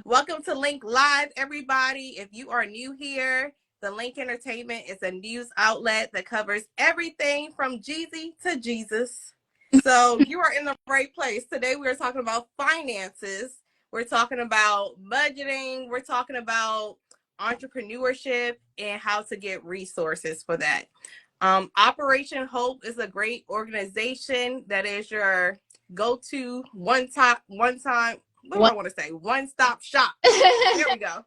Welcome to Link Live, everybody. If you are new here, the Link Entertainment is a news outlet that covers everything from Jeezy to Jesus. So you are in the right place. Today we are talking about finances. We're talking about budgeting. We're talking about entrepreneurship and how to get resources for that. Operation Hope is a great organization that is your go-to one-time what do I want to say? One-stop shop. There we go.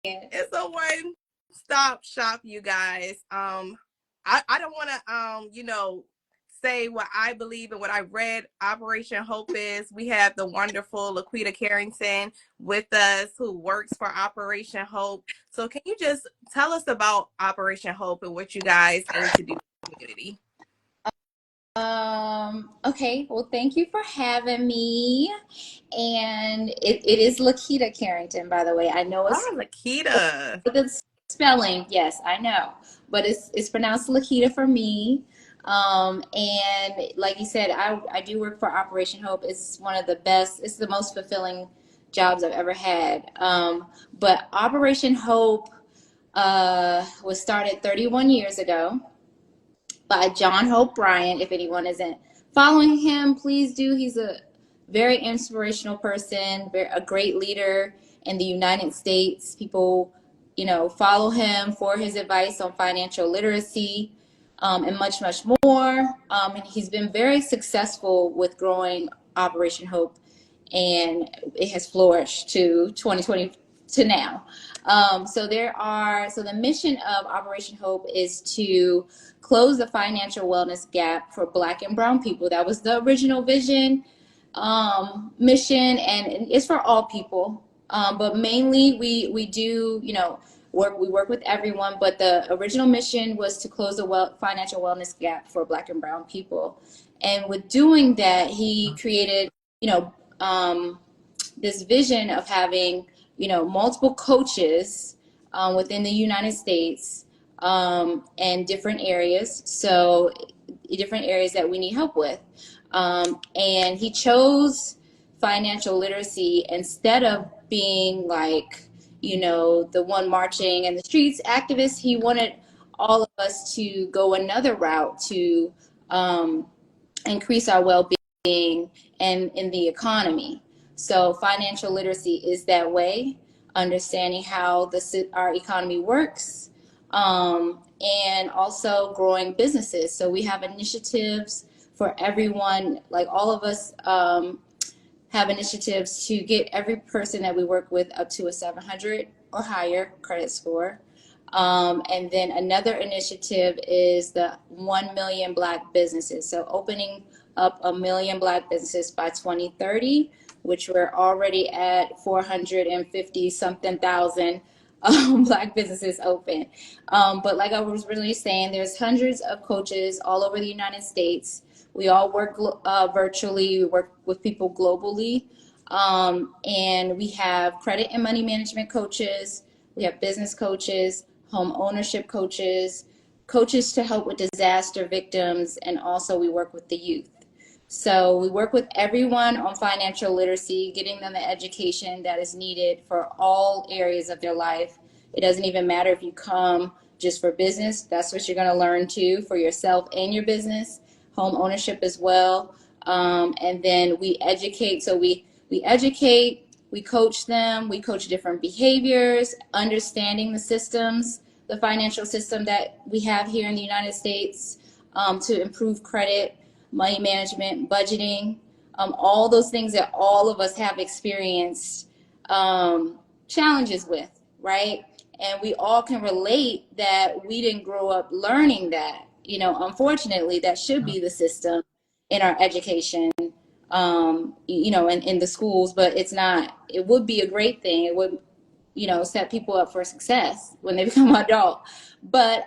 It's a one-stop shop, you guys. I don't want to say what I believe and what I read Operation Hope is. We have the wonderful Laquita Carrington with us who works for Operation Hope. So can you just tell us about Operation Hope and what you guys aim to do in the community? Okay, well, thank you for having me. And it is Laquita Carrington, by the way. I know it's Laquita. good spelling, yes, I know, but it's pronounced Laquita for me. And like you said, I do work for Operation Hope. It's one of the best, it's the most fulfilling jobs I've ever had. But Operation Hope was started 31 years ago by John Hope Bryant. If anyone isn't following him, please do. He's a very inspirational person, a great leader in the United States. People, follow him for his advice on financial literacy and much, much more. And he's been very successful with growing Operation Hope, and it has flourished to 2020 to now. So the mission of Operation Hope is to close the financial wellness gap for Black and Brown people. That was the original vision, mission, and it's for all people. But mainly we do, we work with everyone, but the original mission was to close the financial wellness gap for Black and Brown people. And with doing that, he created, this vision of having, multiple coaches within the United States and different areas. So different areas that we need help with. And he chose financial literacy instead of being like, the one marching in the streets activist. He wanted all of us to go another route to increase our well-being and in the economy. So financial literacy is that way, understanding how our economy works, and also growing businesses. So we have initiatives for everyone, like all of us have initiatives to get every person that we work with up to a 700 or higher credit score. And then another initiative is the 1 million Black businesses. So opening up 1 million Black businesses by 2030, which we're already at 450 something thousand Black businesses open. But like I was really saying, there's hundreds of coaches all over the United States. We all work virtually. We work with people globally. And we have credit and money management coaches. We have business coaches, home ownership coaches, coaches to help with disaster victims, and also we work with the youth. So we work with everyone on financial literacy, getting them the education that is needed for all areas of their life. It doesn't even matter if you come just for business. That's what you're going to learn too, for yourself and your business. Home ownership as well. And then we educate. So we educate, we coach them, we coach different behaviors, understanding the systems, the financial system that we have here in the United States, to improve credit, money management, budgeting, all those things that all of us have experienced challenges with, right? And we all can relate that we didn't grow up learning that. Unfortunately, that should be the system in our education, in the schools, but it's not. It would be a great thing. It would, set people up for success when they become adult. But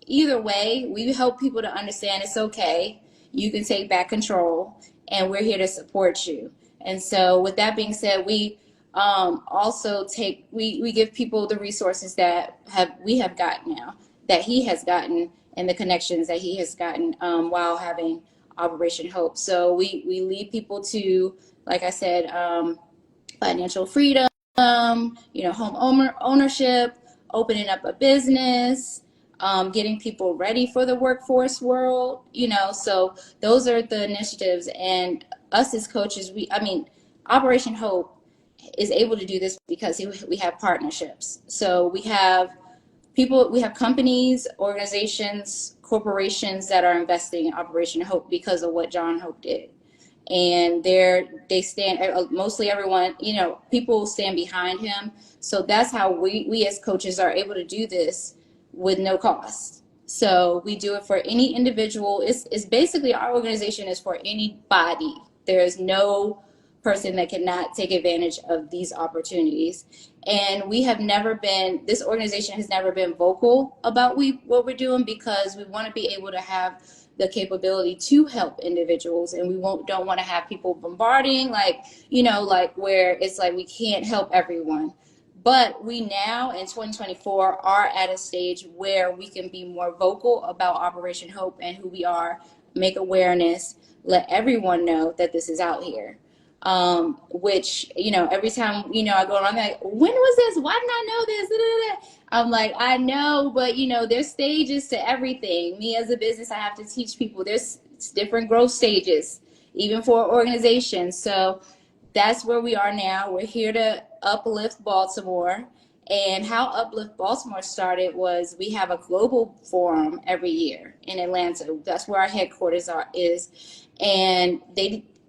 either way, we help people to understand it's okay. You can take back control, and we're here to support you. And so with that being said, we also we give people the resources that we have gotten now, that he has gotten, and the connections that he has gotten while having Operation Hope. So we lead people to, like I said, financial freedom, home ownership, opening up a business, getting people ready for the workforce world, so those are the initiatives. And us as coaches, Operation Hope is able to do this because we have partnerships. So we have companies, organizations, corporations that are investing in Operation Hope because of what John Hope did. And they stand, mostly everyone, people stand behind him. So that's how we as coaches are able to do this with no cost. So we do it for any individual. It's basically, our organization is for anybody. There is no person that cannot take advantage of these opportunities. And this organization has never been vocal about what we're doing, because we want to be able to have the capability to help individuals, and we don't want to have people bombarding, like where it's like we can't help everyone. But we now in 2024 are at a stage where we can be more vocal about Operation Hope and who we are, make awareness, let everyone know that this is out here. Which, every time, I go around, like, when was this? Why didn't I know this? I'm like, I know, but there's stages to everything. Me as a business, I have to teach people there's different growth stages, even for organizations. So that's where we are now. We're here to uplift Baltimore. And how Uplift Baltimore started was, we have a global forum every year in Atlanta. That's where our headquarters is. And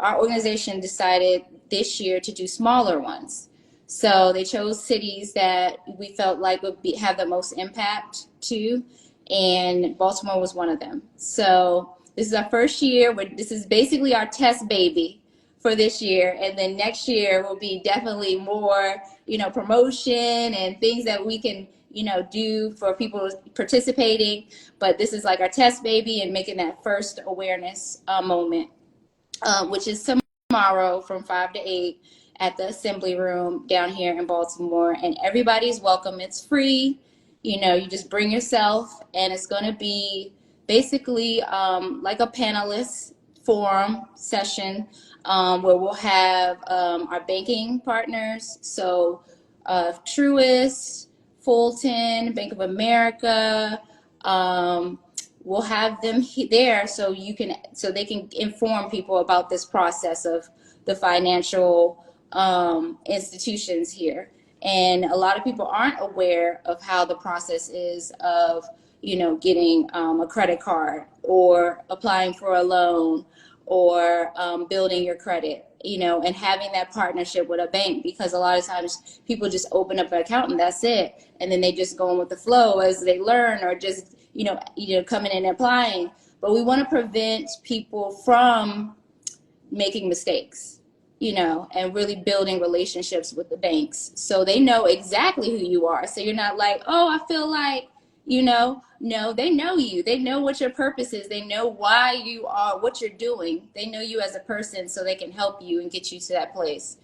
our organization decided this year to do smaller ones. So they chose cities that we felt like would have the most impact to, and Baltimore was one of them. So this is our first year. This is basically our test baby for this year, and then next year will be definitely more, promotion and things that we can, do for people participating. But this is like our test baby and making that first awareness moment, which is tomorrow from 5 to 8 at the Assembly Room down here in Baltimore. And everybody's welcome. It's free. You just bring yourself, and it's going to be basically like a panelist forum session, where we'll have our banking partners. So Truist, Fulton, Bank of America, we'll have them there so they can inform people about this process of the financial institutions here. And a lot of people aren't aware of how the process is of, getting a credit card, or applying for a loan, or building your credit, and having that partnership with a bank, because a lot of times people just open up an account and that's it. And then they just go in with the flow as they learn, or just, coming in and applying. But we want to prevent people from making mistakes, and really building relationships with the banks so they know exactly who you are. So you're not like, oh, I feel like, no, they know you. They know what your purpose is. They know why you are what you're doing. They know you as a person, so they can help you and get you to that place.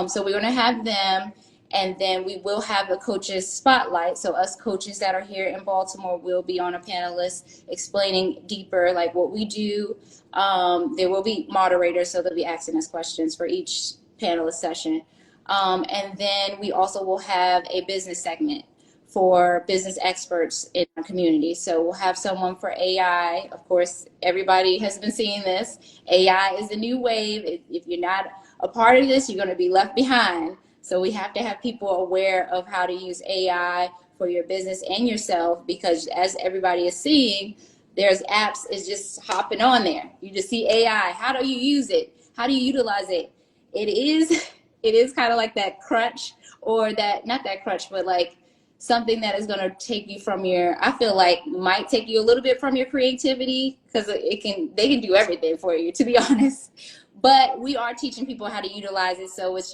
So we're going to have them. And then we will have the coaches spotlight. So us coaches that are here in Baltimore will be on a panelist explaining deeper, like what we do. There will be moderators, so they'll be asking us questions for each panelist session. And then we also will have a business segment for business experts in our community. So we'll have someone for AI. Of course, everybody has been seeing this. AI is the new wave. If you're not a part of this, you're going to be left behind. So we have to have people aware of how to use AI for your business and yourself, because as everybody is seeing, there's apps is just hopping on there. You just see AI. How do you use it? How do you utilize it? It is kind of like that crutch, or not that crutch, but like something that is going to take you from I feel like might take you a little bit from your creativity, because they can do everything for you, to be honest. But we are teaching people how to utilize it, so it's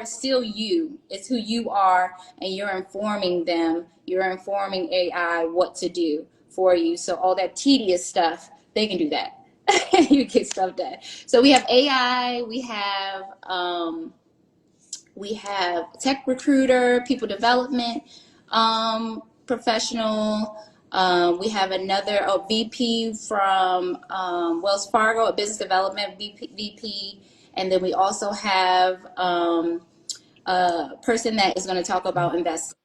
still you. It's who you are, and you're informing them. You're informing AI what to do for you. So all that tedious stuff, they can do that. You get stuff done. So we have AI. We have tech recruiter, people development professional. We have another VP from Wells Fargo, a business development VP. And then we also have person that is going to talk about investing.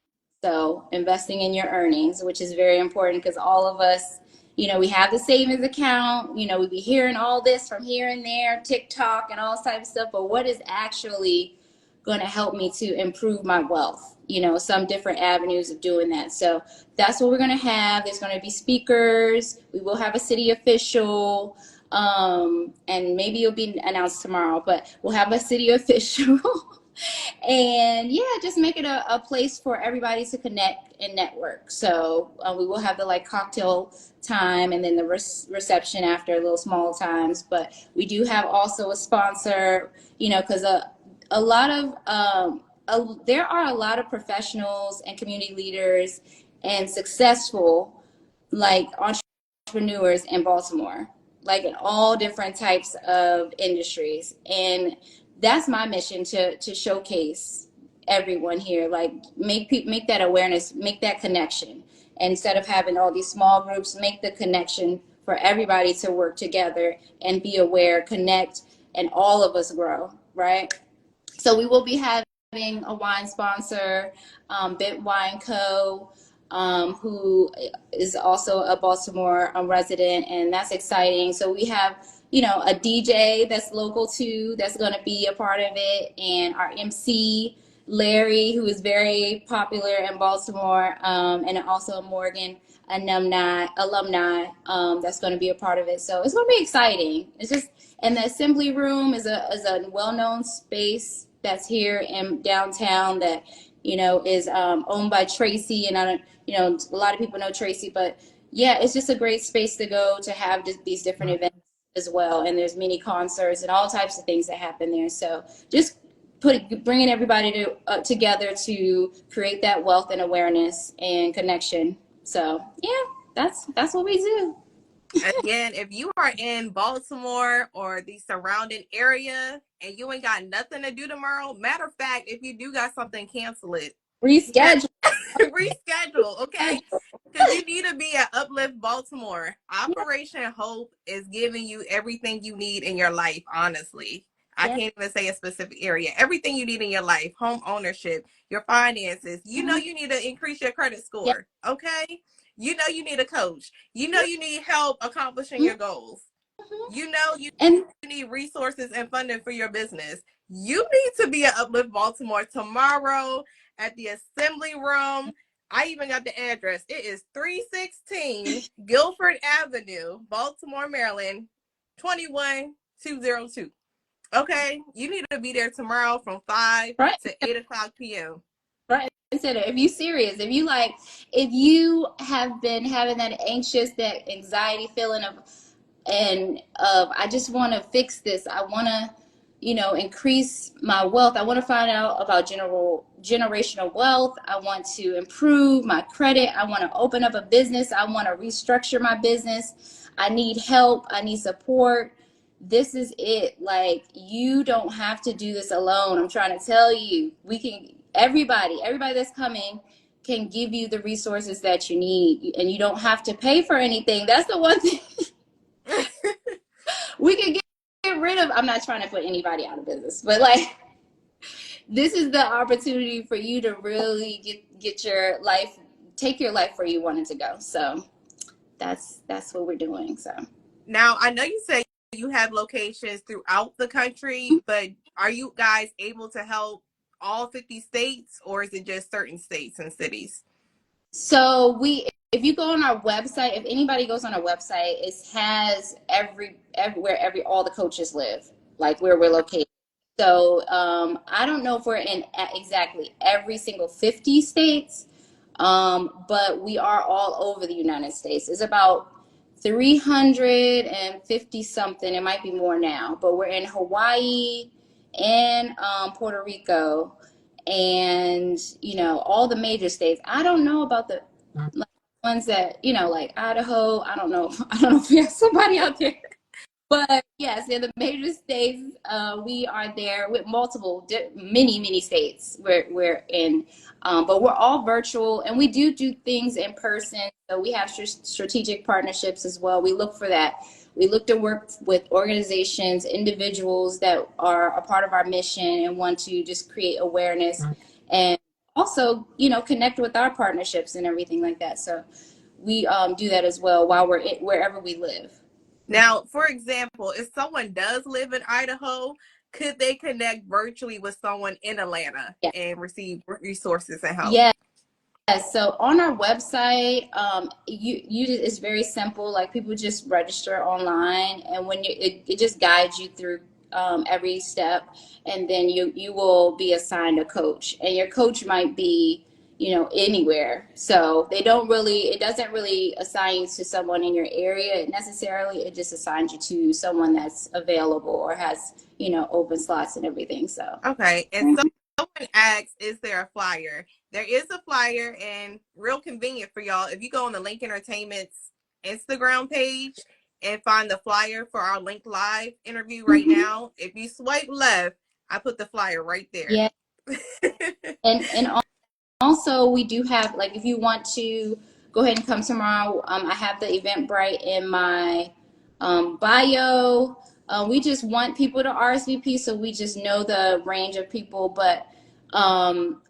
So investing in your earnings, which is very important because all of us, we have the savings account, we be hearing all this from here and there, TikTok and all types of stuff, but what is actually going to help me to improve my wealth? Some different avenues of doing that. So that's what we're going to have. There's going to be speakers. We will have a city official. And maybe it'll be announced tomorrow, but we'll have a city official. And yeah, just make it a place for everybody to connect and network. So we will have the cocktail time and then the reception after, little small times. But we do have also a sponsor, because a lot of there are a lot of professionals and community leaders and successful entrepreneurs in Baltimore, in all different types of industries. And that's my mission, to showcase everyone here, make that awareness, make that connection. And instead of having all these small groups, make the connection for everybody to work together and be aware, connect, and all of us grow, right? So we will be having a wine sponsor, Bent Wine Co., who is also a Baltimore resident, and that's exciting. So we have, a DJ that's local too, that's going to be a part of it, and our MC, Larry, who is very popular in Baltimore, and also a Morgan alumni, that's going to be a part of it. So it's going to be exciting. It's just, and the assembly room is a well-known space that's here in downtown that, is owned by Tracy, and I don't, a lot of people know Tracy, but yeah, it's just a great space to go to have these different events as well. And there's mini concerts and all types of things that happen there. So just bringing everybody together to create that wealth and awareness and connection. So yeah, that's what we do. Again, if you are in Baltimore or the surrounding area and you ain't got nothing to do tomorrow, matter of fact, if you do got something, cancel it. Reschedule. Reschedule, okay? Because you need to be at Uplift Baltimore. Operation Hope is giving you everything you need in your life, honestly. I can't even say a specific area. Everything you need in your life, home ownership, your finances. You know you need to increase your credit score, okay? You know you need a coach. You know you need help accomplishing your goals. You know you need resources and funding for your business. You need to be at Uplift Baltimore tomorrow at the Assembly Room. I even got the address. It is 316 Guilford Avenue, Baltimore, Maryland, 21202. Okay? You need to be there tomorrow from 5 to 8 o'clock p.m. Right. If you serious, if you have been having that anxious, that anxiety feeling of I just want to fix this. I want to, increase my wealth. I want to find out about generational wealth. I want to improve my credit. I want to open up a business. I want to restructure my business. I need help. I need support. This is it. You don't have to do this alone. I'm trying to tell you, everybody that's coming can give you the resources that you need, and you don't have to pay for anything. That's the one thing. We can get rid of. I'm not trying to put anybody out of business, but this is the opportunity for you to really get your life, take your life where you want it to go. So that's what we're doing. So now, I know you say you have locations throughout the country, but are you guys able to help all 50 states, or is it just certain states and cities? So if you go on our website, if anybody goes on our website, it has everywhere all the coaches live, where we're located. So I don't know if we're in exactly every single 50 states, but we are all over the United States. It's about 350 something. It might be more now, but we're in Hawaii and Puerto Rico, and all the major states. I don't know about the ones that Idaho. I don't know if we have somebody out there. But yes, in the major states, we are there with many states we're in. But we're all virtual, and we do things in person. So we have strategic partnerships as well. We look for that. we look to work with organizations, individuals that are a part of our mission and want to just create awareness and also, connect with our partnerships and everything like that. So we do that as well while we're wherever we live. Now, for example, if someone does live in Idaho, could they connect virtually with someone in Atlanta Yeah. and receive resources and help? Yeah. So on our website, it's very simple. Like people just register online, and when it just guides you through every step, and then you will be assigned a coach, and your coach might be anywhere. So it doesn't really assign you to someone in your area necessarily. It just assigns you to someone that's available or has open slots and everything. So Okay. And so someone asks, is there a flyer? There is a flyer, and real convenient for y'all. If you go on the Link Entertainment's Instagram page and find the flyer for our Link Live interview right now, if you swipe left, I put the flyer right there. yeah, and also, we do have, like, if you want to go ahead and come tomorrow, I have the Eventbrite in my bio. We just want people to RSVP, so we just know the range of people. But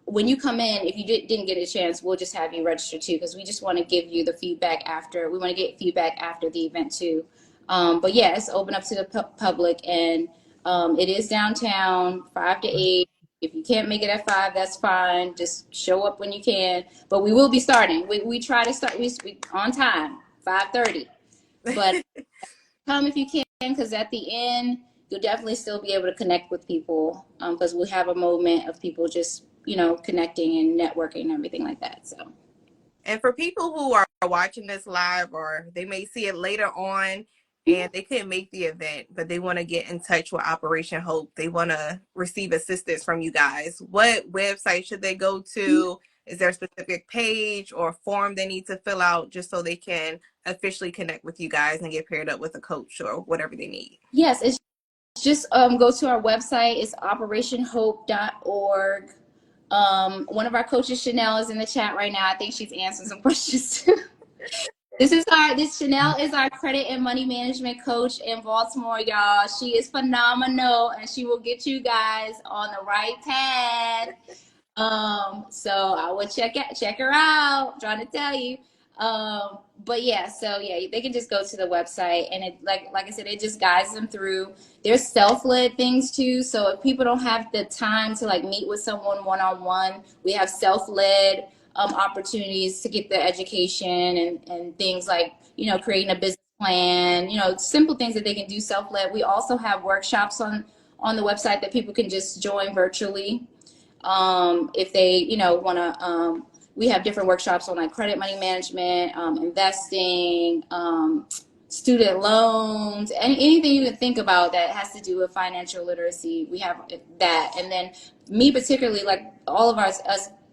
when you come in, if you didn't get a chance, we'll just have you register too, because we just want to give you the feedback after. We want to get feedback after the event too. But yeah, it's open up to the public, and it is downtown, 5 to 8. If you can't make it at 5, that's fine. Just show up when you can. But we will be starting. We try to start we on time, 5:30. But come if you can, because at the end, you'll definitely still be able to connect with people, because we have a moment of people just, connecting and networking and everything like that. So. And for people who are watching this live, or they may see it later on and they couldn't make the event, but they want to get in touch with Operation Hope, they want to receive assistance from you guys, what website should they go to? Is there a specific page or form they need to fill out just so they can officially connect with you guys and get paired up with a coach or whatever they need? Yes, it's just go to our website. It's operationhope.org. One of our coaches, Chanel, is in the chat right now. I think she's answering some questions too. This Chanel is our credit and money management coach in Baltimore, y'all. She is phenomenal, and she will get you guys on the right path. So I would check her out. I'm trying to tell you. But yeah, so yeah, they can just go to the website, and it like I said, it just guides them through. There's self-led things too. So if people don't have the time to like meet with someone one-on-one, we have self-led opportunities to get the education and things like, creating a business plan, simple things that they can do self-led. We also have workshops on the website that people can just join virtually. If they, want to, we have different workshops on like credit, money management, investing, student loans, anything you can think about that has to do with financial literacy. We have that. And then me particularly, like all of us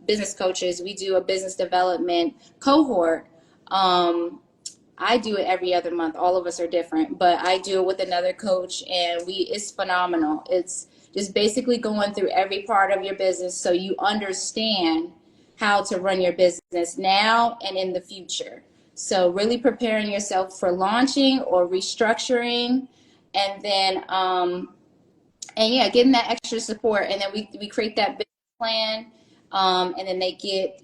business coaches, we do a business development cohort. I do it every other month. All of us are different, but I do it with another coach, and it's phenomenal. It's just basically going through every part of your business so you understand how to run your business now and in the future. So really preparing yourself for launching or restructuring, and then and yeah, getting that extra support. And then we create that business plan. And then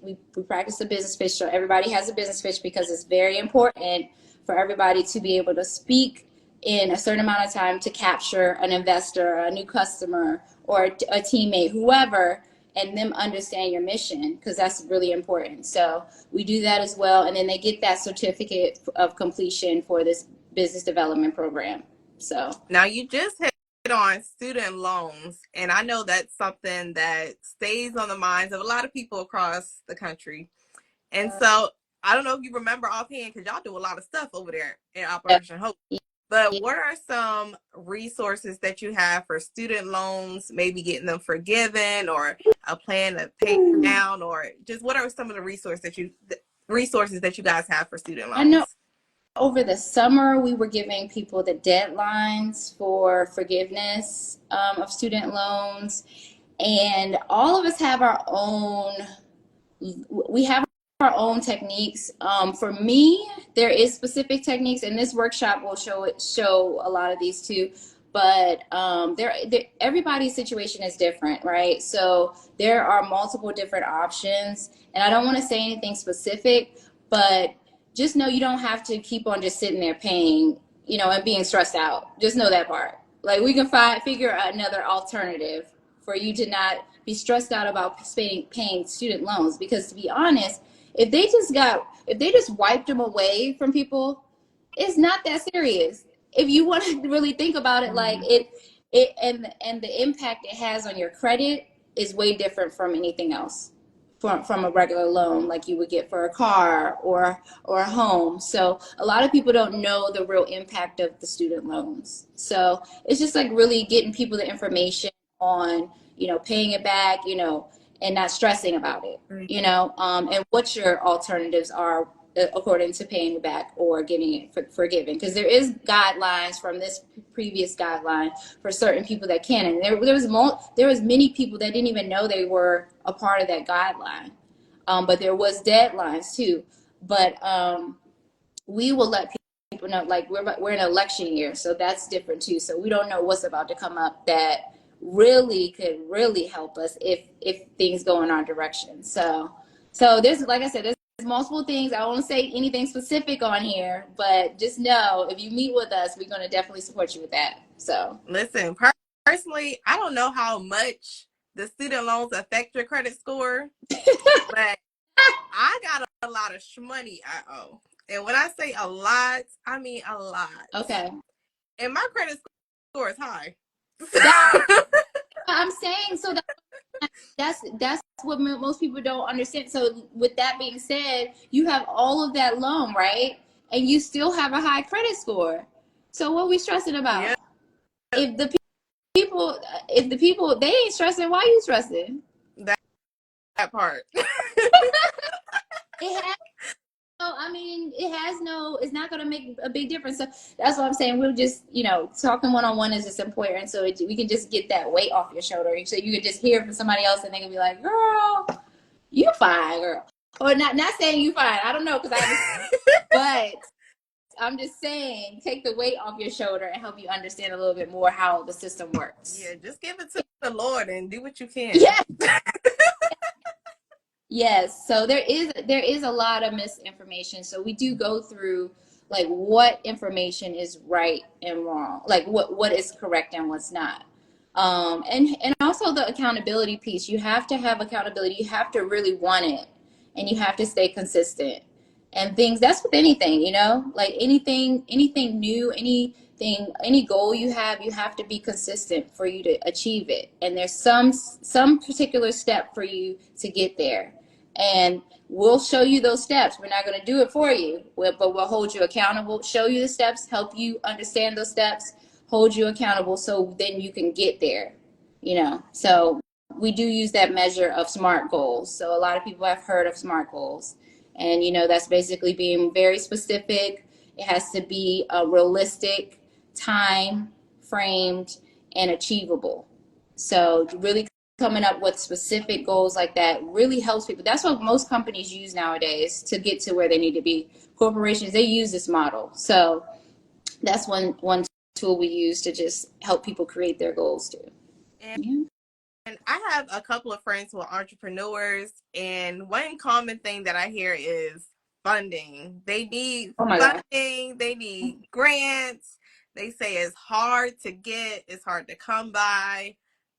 we practice the business pitch. So everybody has a business pitch, because it's very important for everybody to be able to speak in a certain amount of time to capture an investor, a new customer, or a teammate, whoever, and them understand your mission, because that's really important. So we do that as well. And then they get that certificate of completion for this business development program. So Now, you just hit on student loans, and I know that's something that stays on the minds of a lot of people across the country. And so I don't know if you remember offhand, because y'all do a lot of stuff over there in Operation Hope. But what are some resources that you have for student loans, maybe getting them forgiven, or a plan to pay down, or just what are some of the resources that you guys have for student I know loans? over the summer, we were giving people the deadlines for forgiveness of student loans. And all of us have our own, we have our own techniques. For me, there is specific techniques, and this workshop will show a lot of these too. But everybody's situation is different, right? So there are multiple different options, and I don't want to say anything specific, but just know you don't have to keep on just sitting there paying, and being stressed out. Just know that part. Like, we can figure another alternative for you to not be stressed out about paying student loans, because to be honest, if they just wiped them away from people, it's not that serious. If you want to really think about it, like and the impact it has on your credit is way different from anything else, from a regular loan like you would get for a car or a home. So a lot of people don't know the real impact of the student loans. So it's just like really getting people the information on, paying it back, and not stressing about it, and what your alternatives are according to paying it back or getting it forgiven. Because there is guidelines from this previous guideline for certain people that can. And there was many people that didn't even know they were a part of that guideline. But there was deadlines too. But we will let people know, like, we're in election year, so that's different too. So we don't know what's about to come up that really could really help us if things go in our direction. So there's, like I said, there's multiple things. I won't say anything specific on here, but just know if you meet with us, we're going to definitely support you with that. So listen, personally, I don't know how much the student loans affect your credit score, but I got a lot of money I owe. And when I say a lot, I mean a lot. Okay. And my credit score is high. I'm saying, so that's what most people don't understand. So with that being said, you have all of that loan, right? And you still have a high credit score. So what are we stressing about? Yeah. If the people they ain't stressing, why are you stressing? That part. It has it's not going to make a big difference. So that's what I'm saying. We'll just, talking one-on-one is just important. So we can just get that weight off your shoulder. So you can just hear from somebody else and they can be like, girl, you fine, girl. Or not saying you fine. I don't know, but I'm just saying, take the weight off your shoulder and help you understand a little bit more how the system works. Yeah, just give it to the Lord and do what you can. Yeah. Yes. So there is a lot of misinformation. So we do go through, like, what information is right and wrong, like what is correct and what's not. And also the accountability piece. You have to have accountability. You have to really want it, and you have to stay consistent. And things, that's with anything, like anything new, any goal you have to be consistent for you to achieve it. And there's some particular step for you to get there. And we'll show you those steps. We're not going to do it for you, but we'll hold you accountable, show you the steps, help you understand those steps, hold you accountable, so then you can get there, So we do use that measure of SMART goals. So a lot of people have heard of SMART goals. And, that's basically being very specific. It has to be realistic, time framed, and achievable. So really coming up with specific goals like that really helps people. That's what most companies use nowadays to get to where they need to be. Corporations, they use this model. So that's one tool we use to just help people create their goals too. And I have a couple of friends who are entrepreneurs, and one common thing that I hear is funding. They need funding, they need grants. They say it's hard to get, it's hard to come by.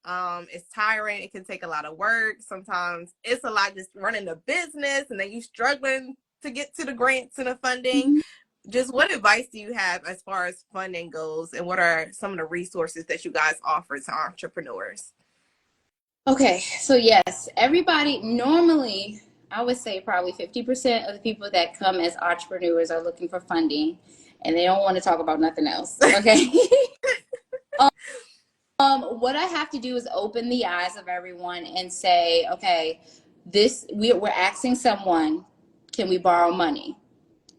It's tiring. It can take a lot of work. Sometimes it's a lot just running a business, and then you struggling to get to the grants and the funding. Mm-hmm. Just what advice do you have as far as funding goes, and what are some of the resources that you guys offer to entrepreneurs? Okay, so yes, everybody, normally, I would say probably 50% of the people that come as entrepreneurs are looking for funding, and they don't want to talk about nothing else, okay? What I have to do is open the eyes of everyone and say, okay, we're asking someone, can we borrow money?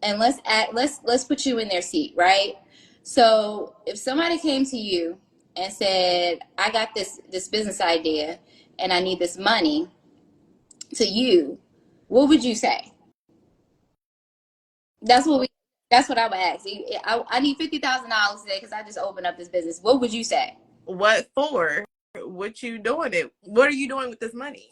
And let's put you in their seat, right? So if somebody came to you and said, I got this business idea and I need this money, to you, what would you say? That's what we. That's what I would ask. I need $50,000 today because I just opened up this business. What would you say? What for? What you doing it? What are you doing with this money?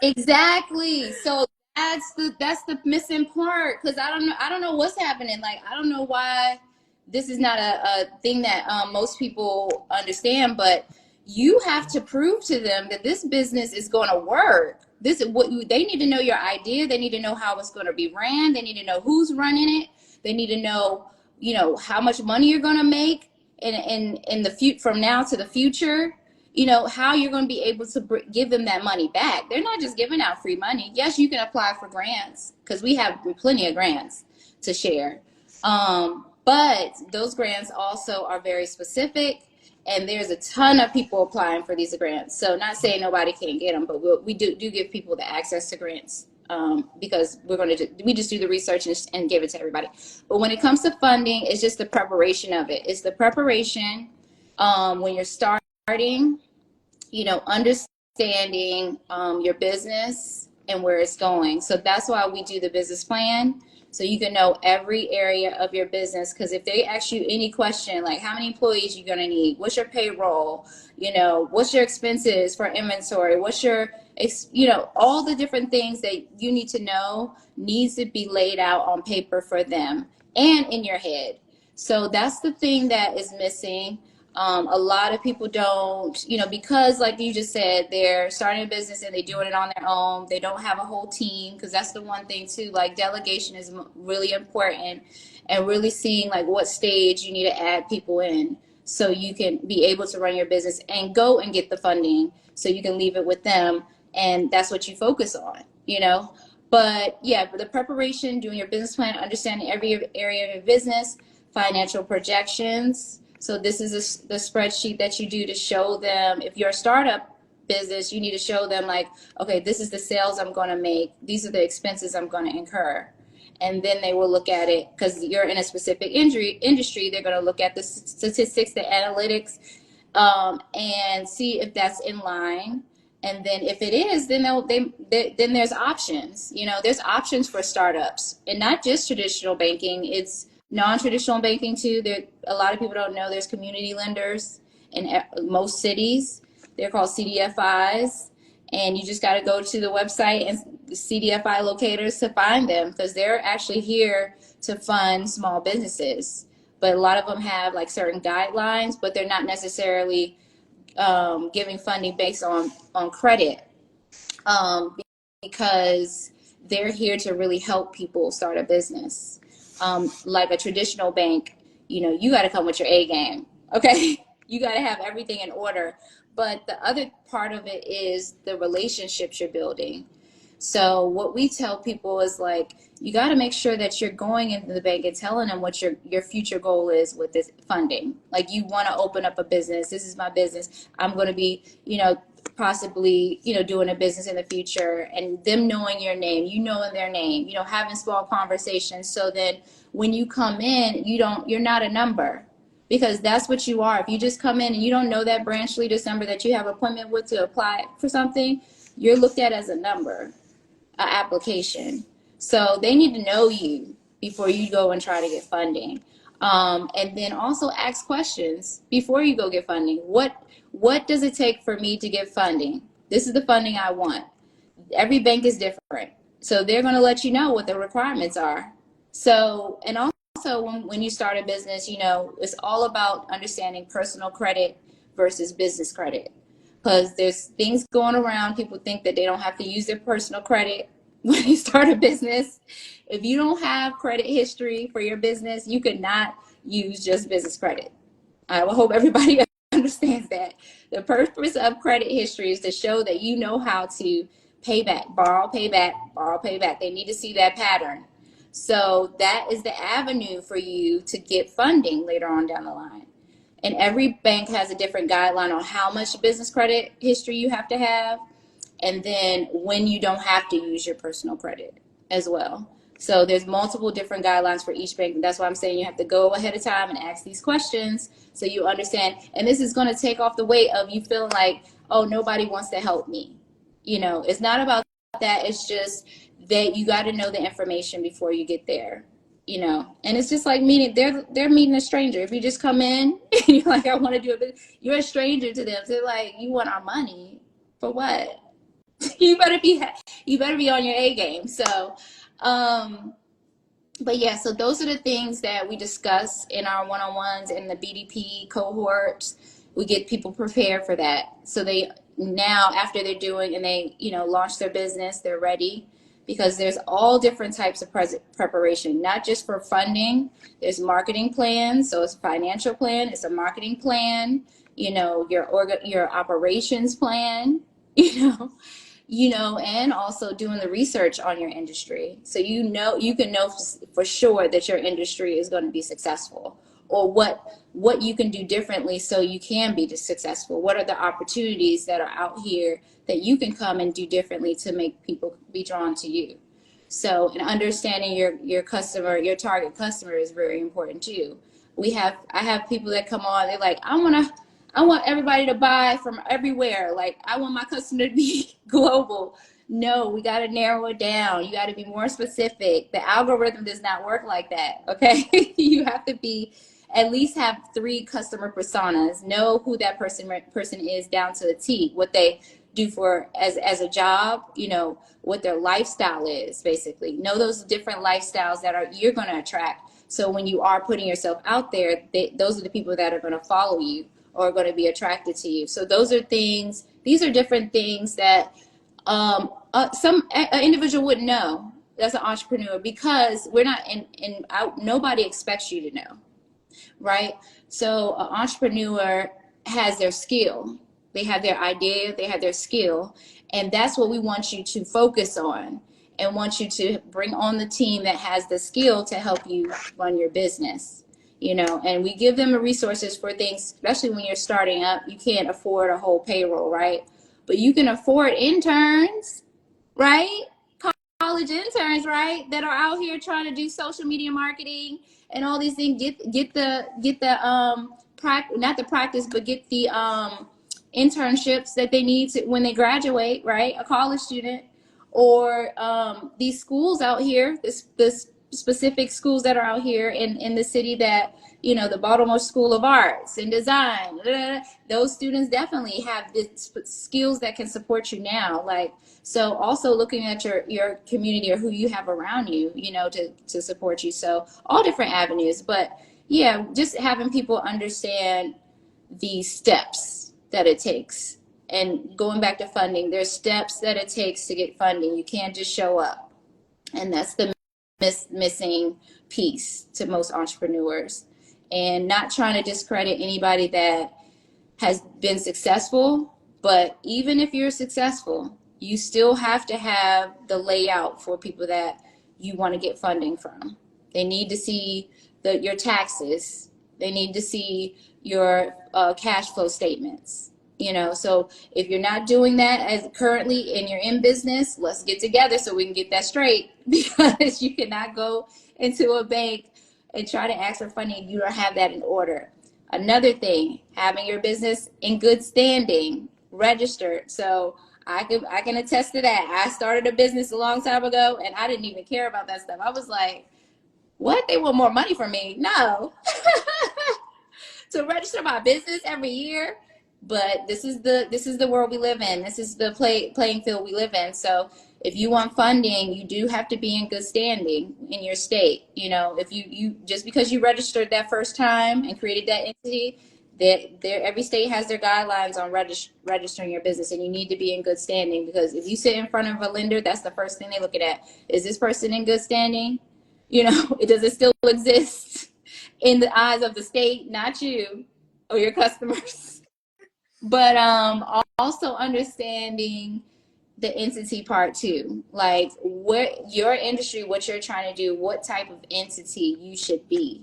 Exactly. So that's the missing part because I don't know what's happening. Like I don't know why this is not a thing that most people understand, but you have to prove to them that this business is going to work. This is what they need to know your idea. They need to know how it's going to be ran. They need to know who's running it. They need to know, how much money you're going to make in the from now to the future, how you're going to be able to give them that money back. They're not just giving out free money. Yes, you can apply for grants because we have plenty of grants to share. But those grants also are very specific, and there's a ton of people applying for these grants. So not saying nobody can't get them, but we do give people the access to grants because we just do the research and give it to everybody. But when it comes to funding, it's just the preparation of it. It's the preparation when you're starting, understanding your business and where it's going. So that's why we do the business plan. So you can know every area of your business. Because if they ask you any question, like how many employees you're going to need, what's your payroll, what's your expenses for inventory, what's your, all the different things that you need to know needs to be laid out on paper for them and in your head. So that's the thing that is missing. A lot of people don't, because like you just said, they're starting a business and they're doing it on their own. They don't have a whole team because that's the one thing too. Like delegation is really important, and really seeing like what stage you need to add people in so you can be able to run your business and go and get the funding so you can leave it with them. And that's what you focus on. But yeah, for the preparation, doing your business plan, understanding every area of your business, financial projections. So this is the spreadsheet that you do to show them, if you're a startup business, you need to show them like, okay, this is the sales I'm going to make. These are the expenses I'm going to incur. And then they will look at it because you're in a specific industry. They're going to look at the statistics, the analytics, and see if that's in line. And then if it is, then then there's options. There's options for startups, and not just traditional banking. It's non-traditional banking too. There, a lot of people don't know there's community lenders in most cities. They're called CDFIs, and you just got to go to the website and CDFI locators to find them because they're actually here to fund small businesses. But a lot of them have like certain guidelines, but they're not necessarily giving funding based on credit because they're here to really help people start a business. Like a traditional bank, you got to come with your A game. Okay. You got to have everything in order. But the other part of it is the relationships you're building. So what we tell people is like, you got to make sure that you're going into the bank and telling them what your future goal is with this funding. Like you want to open up a business. This is my business. I'm going to be, possibly, doing a business in the future, and them knowing your name, knowing their name, having small conversations. So then when you come in, you're not a number, because that's what you are. If you just come in and you don't know that branch leader number that you have an appointment with to apply for something, you're looked at as a number, an application. So they need to know you before you go and try to get funding. And then also ask questions before you go get funding. What does it take for me to get funding? This is the funding I want. Every bank is different. So they're going to let you know what the requirements are. So, and also when you start a business, it's all about understanding personal credit versus business credit. Because there's things going around. People think that they don't have to use their personal credit when you start a business. If you don't have credit history for your business, you could not use just business credit. I will hope everybody understands that. The purpose of credit history is to show that you know how to pay back, borrow, pay back, borrow, pay back. They need to see that pattern. So that is the avenue for you to get funding later on down the line. And every bank has a different guideline on how much business credit history you have to have, and then when you don't have to use your personal credit as well. So there's multiple different guidelines for each bank. And that's why I'm saying you have to go ahead of time and ask these questions so you understand. And this is going to take off the weight of you feeling like, oh, nobody wants to help me. It's not about that. It's just that you got to know the information before you get there, you know. And it's just like meeting, they're meeting a stranger. If you just come in and you're like, I want to do it, you're a stranger to them. So they're like, you want our money for what? you better be you better be on your A game. So but yeah, so those are the things that we discuss in our one-on-ones in the BDP cohorts. We get people prepared for that. So they now, after they're doing and they, you know, launch their business, they're ready, because there's all different types of preparation, not just for funding. There's marketing plans. So it's a financial plan, it's a marketing plan, you know, your operations plan, you know, and also doing the research on your industry. So you can know for sure that your industry is going to be successful, or what you can do differently so you can be successful. What are the opportunities that are out here that you can come and do differently to make people be drawn to you? So, and understanding your customer, your target customer, is very important too. I have people that come on, they're like, I want everybody to buy from everywhere. Like, I want my customer to be global. No, we got to narrow it down. You got to be more specific. The algorithm does not work like that. Okay. You have to at least have 3 customer personas. Know who that person is down to the T, what they do for as a job, you know, what their lifestyle is, basically. Know those different lifestyles that you're going to attract. So when you are putting yourself out there, those are the people that are going to follow you or are going to be attracted to you. So these are different things that some individual wouldn't know as an entrepreneur, because we're not nobody expects you to know, right? So an entrepreneur has their skill. They have their idea, they have their skill, and that's what we want you to focus on, and want you to bring on the team that has the skill to help you run your business, you know. And we give them the resources for things, especially when you're starting up. You can't afford a whole payroll, right? But you can afford interns, right? College interns, right, that are out here trying to do social media marketing and all these things. Get the not the practice, but get the internships that they need when they graduate, right? A college student, or these schools out here, this specific schools that are out here in the city, that, you know, the Baltimore School of Arts and Design, those students definitely have the skills that can support you now. Like, so also looking at your community, or who you have around you, you know, to support you. So all different avenues. But yeah, just having people understand the steps that it takes. And going back to funding, there's steps that it takes to get funding. You can't just show up. And that's the missing piece to most entrepreneurs. And not trying to discredit anybody that has been successful, but even if you're successful, you still have to have the layout for people that you want to get funding from. They need to see your taxes. They need to see your cash flow statements. You know, so if you're not doing that as currently and you're in business, let's get together so we can get that straight, because you cannot go into a bank and try to ask for funding if you don't have that in order. Another thing, having your business in good standing, registered. So I can attest to that. I started a business a long time ago, and I didn't even care about that stuff. I was like, what? They want more money from me? No. To register my business every year. But this is the world we live in. This is the playing field we live in. So if you want funding, you do have to be in good standing in your state. You know, if you just because you registered that first time and created that entity, every state has their guidelines on registering your business, and you need to be in good standing, because if you sit in front of a lender, that's the first thing they look at. Is this person in good standing? You know, does it still exist in the eyes of the state, not you or your customers? But also understanding the entity part too, like what your industry, what you're trying to do, what type of entity you should be,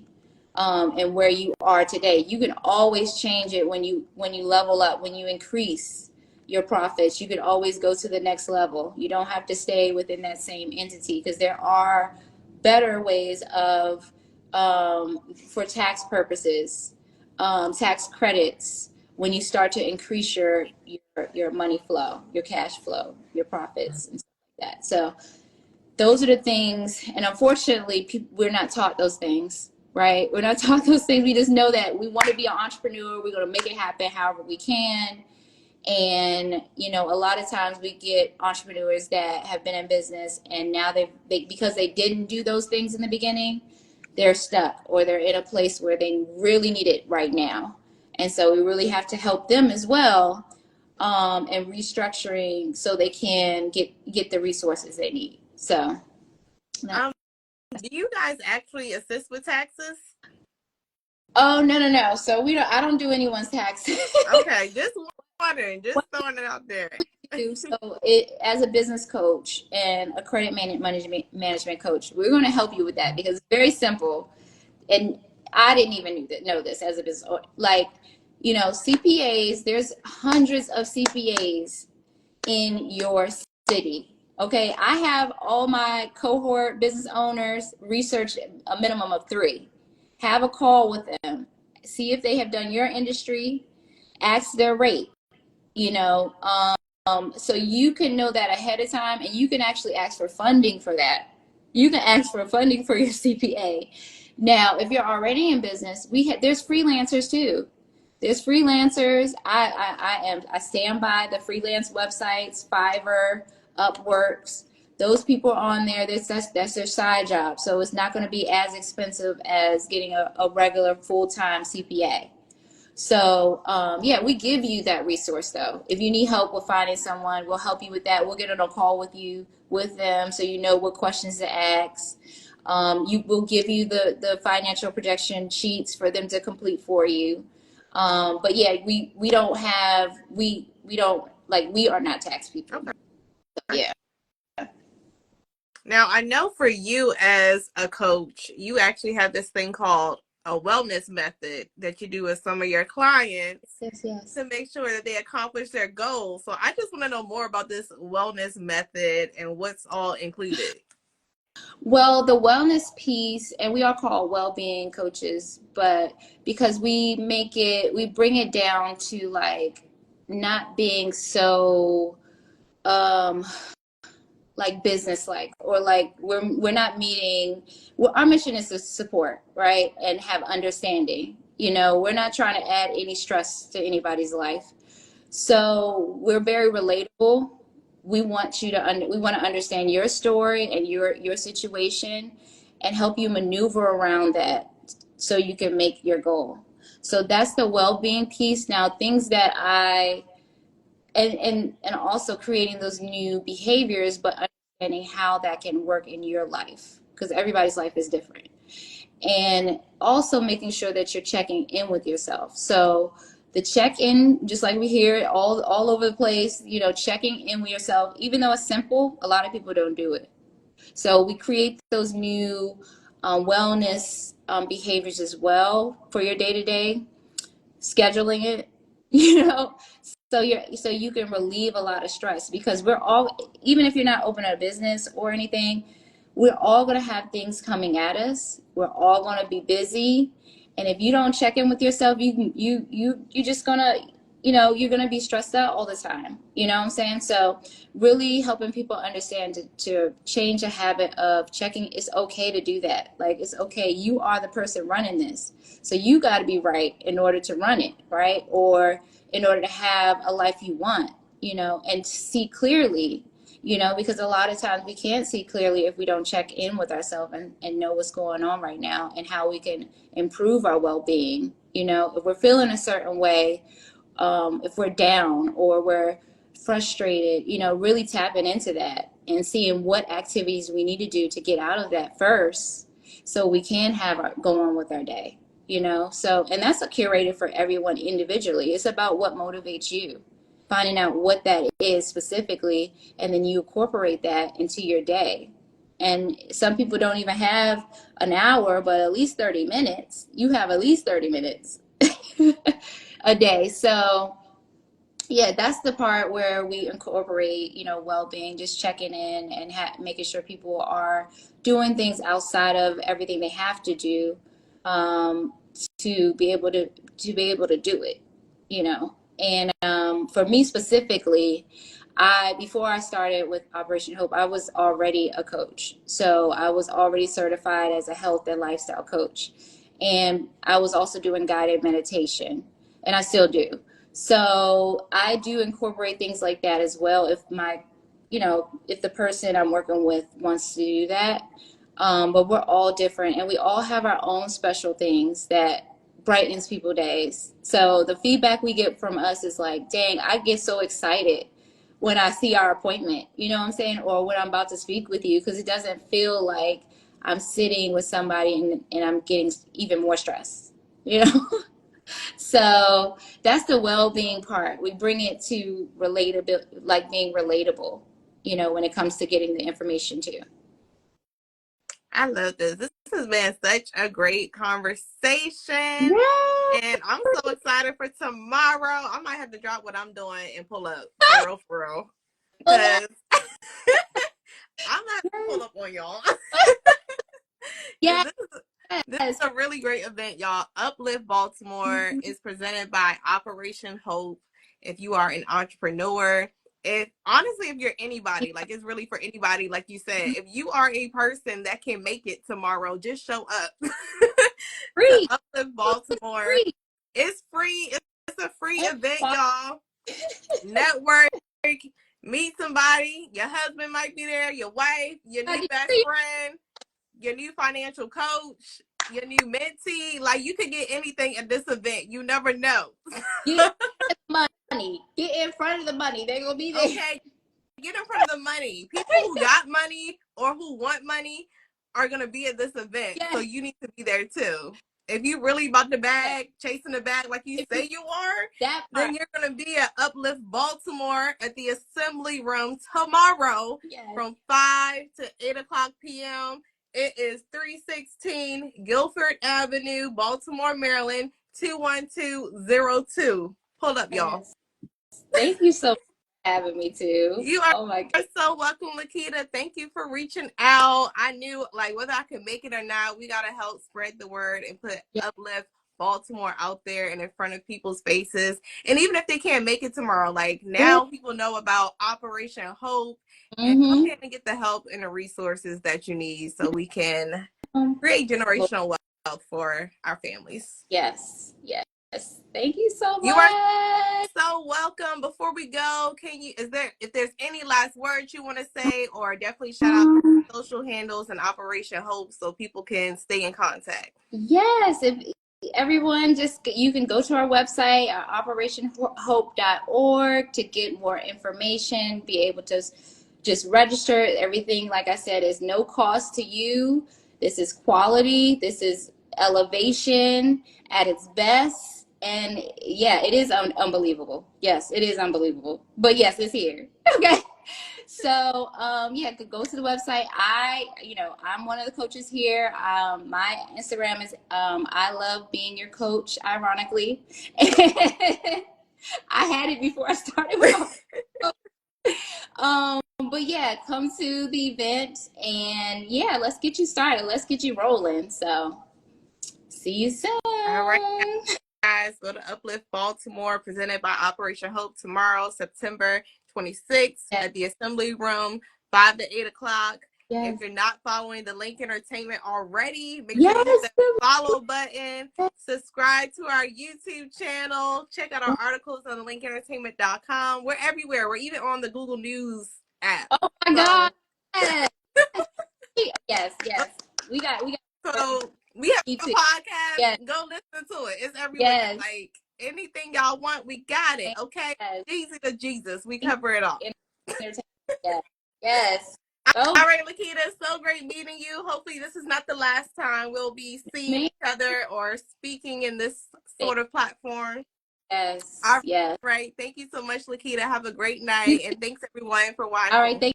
and where you are today. You can always change it when you level up, when you increase your profits. You can always go to the next level. You don't have to stay within that same entity, because there are better ways of for tax purposes, tax credits, when you start to increase your money flow, your cash flow, your profits, and stuff that. So those are the things, and unfortunately, we're not taught those things, right? We're not taught those things. We just know that we want to be an entrepreneur. We're going to make it happen however we can. And, you know, a lot of times we get entrepreneurs that have been in business and now because they didn't do those things in the beginning, they're stuck or they're in a place where they really need it right now. And so we really have to help them as well, and restructuring so they can get the resources they need. So do you guys actually assist with taxes? oh, no. So I don't do anyone's taxes. Okay, just wondering, just throwing it out there. So as a business coach and a credit management coach, we're going to help you with that because it's very simple. And I didn't even know this as a business, like, you know, CPAs, there's hundreds of CPAs in your city. Okay. I have all my cohort business owners research a minimum of 3. Have a call with them. See if they have done your industry. Ask their rate, you know, so you can know that ahead of time, and you can actually ask for funding for that. You can ask for funding for your CPA. Now, if you're already in business, there's freelancers too. There's freelancers. I stand by the freelance websites, Fiverr, Upworks. Those people are on there. That's their side job. So it's not going to be as expensive as getting a regular full-time CPA. So yeah, we give you that resource though. If you need help with finding someone, we'll help you with that. We'll get on a call with them so you know what questions to ask. You will give you the financial projection sheets for them to complete for you. But yeah, we don't have we don't like we are not tax people. Okay. Yeah. Now, I know for you as a coach, you actually have this thing called a wellness method that you do with some of your clients Yes. to make sure that they accomplish their goals. So I just want to know more about this wellness method and what's all included. Well, the wellness piece, and we are called well-being coaches, but because we bring it down to like not being so like business like, or like we're not meeting, well, our mission is to support, right, and have understanding. You know, we're not trying to add any stress to anybody's life. So we're very relatable. We want you to we want to understand your story and your situation and help you maneuver around that so you can make your goal. So that's the well-being piece. Now, things that and also creating those new behaviors, but understanding how that can work in your life because everybody's life is different. And also making sure that you're checking in with yourself. So the check-in, just like we hear it all over the place, you know, checking in with yourself, even though it's simple, a lot of people don't do it. So we create those new wellness behaviors as well for your day-to-day, scheduling it, you know, so you can relieve a lot of stress because we're all, even if you're not opening a business or anything, we're all going to have things coming at us. We're all going to be busy, and if you don't check in with yourself, you just gonna, you know, you're gonna be stressed out all the time. You know what I'm saying? So really helping people understand to change a habit of checking. It's okay to do that. Like, it's okay. You are the person running this, so you got to be right in order to run it, right? Or in order to have a life you want, you know, and see clearly, you know, because a lot of times we can't see clearly if we don't check in with ourselves and know what's going on right now and how we can improve our well-being. You know, if we're feeling a certain way, if we're down or we're frustrated, you know, really tapping into that and seeing what activities we need to do to get out of that first so we can go on with our day, you know. So, and that's curated for everyone individually. It's about what motivates you, finding out what that is specifically, and then you incorporate that into your day. And some people don't even have an hour, but at least 30 minutes. You have at least 30 minutes a day. So yeah, that's the part where we incorporate, you know, well-being, just checking in and making sure people are doing things outside of everything they have to do, um, to be able to do it, you know. And for me specifically, Before I started with Operation Hope, I was already a coach. So I was already certified as a health and lifestyle coach. And I was also doing guided meditation, and I still do. So I do incorporate things like that as well if the person I'm working with wants to do that. But we're all different, and we all have our own special things that brightens people's days. So the feedback we get from us is like, dang, I get so excited when I see our appointment, you know what I'm saying? Or when I'm about to speak with you, because it doesn't feel like I'm sitting with somebody and I'm getting even more stressed, you know? So that's the well-being part. We bring it to relatable, like being relatable, when it comes to getting the information too. I love this. This has been such a great conversation. Yeah. And I'm so excited for tomorrow. I might have to drop what I'm doing and pull up for real, for real. Because I'm not to pull up on y'all. Because Yes. this is a really great event, y'all. UPLIFT Baltimore is presented by Operation Hope. If you are an entrepreneur, if you're anybody, like it's really for anybody, like you said, if you are a person that can make it tomorrow, just show up to Free. UPLIFT Baltimore. Free. It's free. It's a free It's event, fun. y'all. Network, meet somebody. Your husband might be there, your wife, your new best friend, your new financial coach, your new mentee. Like you could get anything at this event. You never know. Get money. Get in front of the money. They're gonna be there. Okay, get in front of the money. People who got money or who want money are going to be at this event. Yes. So you need to be there too. If you really about the bag, chasing the bag like you say you are, then you're going to be at UPLIFT Baltimore at the Assembly Room tomorrow from 5 to 8 o'clock p.m. It is 316 Guilford Avenue, Baltimore, Maryland, 21202. Pull up, y'all. Thank you so much for having me too. You are oh my God. so welcome, Lakita. Thank you for reaching out. I knew like whether I could make it or not, we gotta help spread the word and put UPLIFT Baltimore out there and in front of people's faces. And even if they can't make it tomorrow, like now people know about Operation Hope, and go ahead and get the help and the resources that you need so we can create generational wealth for our families. Yes. Thank you so much. You are so welcome. Before we go, if there's any last words you want to say, or definitely shout out social handles and Operation Hope so people can stay in contact. Yes, if everyone you can go to our website, operationhope.org, to get more information, be able to just register. Everything, like I said, is no cost to you. This is quality. This is elevation at its best. And yeah, it is unbelievable. Yes, it is unbelievable. But yes, it's here. Okay. So go to the website. I'm one of the coaches here. My Instagram is I love being your coach, ironically. I had it before I started with but yeah, come to the event and let's get you started. Let's get you rolling. So see you soon. All right, guys, go to UPLIFT Baltimore, presented by Operation Hope, tomorrow, September 26th at the Assembly Room, 5 to 8 o'clock. Yes. If you're not following the Link Entertainment already, make sure you hit that follow button, subscribe to our YouTube channel, check out our articles on linkentertainment.com. We're everywhere. We're even on the Google News app. Oh my God. Yes. We got So we have a podcast. Yes. Go listen to it. It's everywhere. Yes. Like anything y'all want, we got it. Okay. Yes. Easy to Jesus. We cover it all. Yes. All right, Lakita, so great meeting you. Hopefully this is not the last time we'll be seeing each other or speaking in this sort of platform. Yes. All right. Thank you so much, Lakita. Have a great night. And thanks everyone for watching. All right. Thank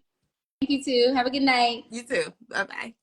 you too. Have a good night. You too. Bye-bye.